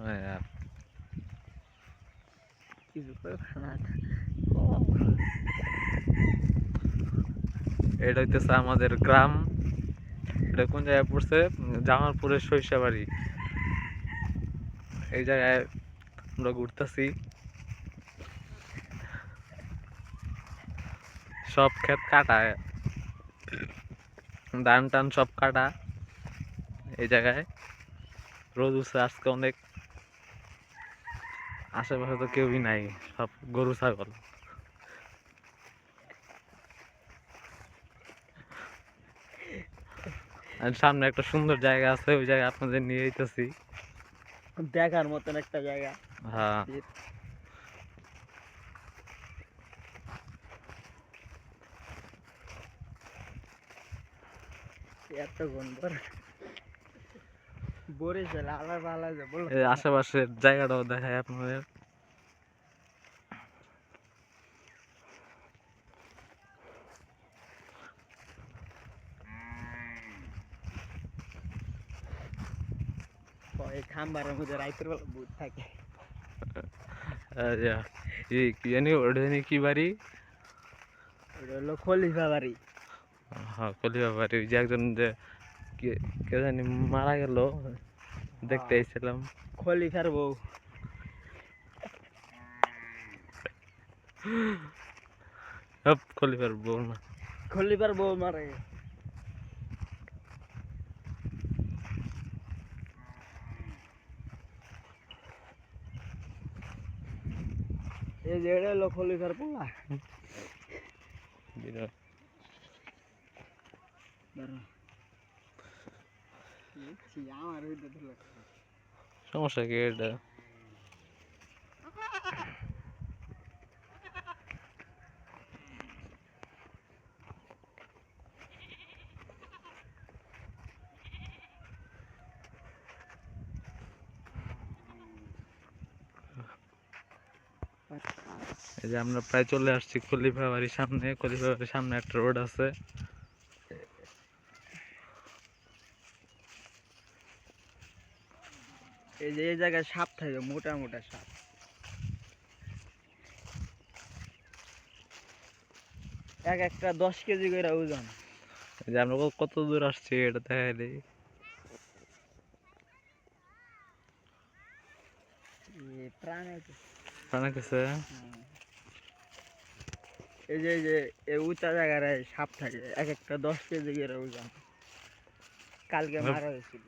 হ্যাঁ, কিছু করবে না। এটা হইতেছে আমাদের গ্রাম। এটা কোন জায়গায় পড়ছে? জামালপুরের সরিষাবাড়ি। এই জায়গায় আমরা ঘুরতেছি। সব ক্ষেত কাটা, ধান টান সব কাটা। এই জায়গায় রোদ উঠছে আজকে অনেক। আশেপাশে তো কেউই নাই, সব গরু ছাগল। আর সামনে একটা সুন্দর জায়গা আছে, ওই জায়গায় আপনাদের নিয়ে যেতেছি। দেখার মতন একটা জায়গা। হ্যাঁ, এত গন্ধর বরিশাল আলাদা আলাদা বলো। এই আশেপাশের জায়গাটাও দেখায় আপনাদের। এই খাম্বারের মধ্যে রাইতের বেলা ভূত থাকে। কি জানি ওটা জানি কি বাড়ি? ওটা হলো খলিফা বাড়ি। হ্যাঁ, কলিবা বাড়ি। ওই যে একজন যে কে জানি মারা গেল, দেখতে এসেছিলাম। খলিফার বউ। কলিবার বউ না। খলিফার বউ মারা গেছে। এই যে এটা হলো খলিফার পোলা। আমার সমস্যা কি এটা? এই যে আমরা প্রায় চলে আসছি খলিফা বাড়ির সামনে। খলিফা বাড়ির সামনে একটা রোড আছে। এই যে এই জায়গায় সাপ থাকে, মোটা মোটা সাপ। এক একটা 10 কেজি করে ওজন। এই যে আমরা কত দূর আসছি এটা দেখাইলি। প্রাণ অনেক আছে। এই যে এই উঁচা জায়গায় সাপ থাকে, এক একটা 10 কেজি করে ওজন। কালকে মারা হয়েছিল।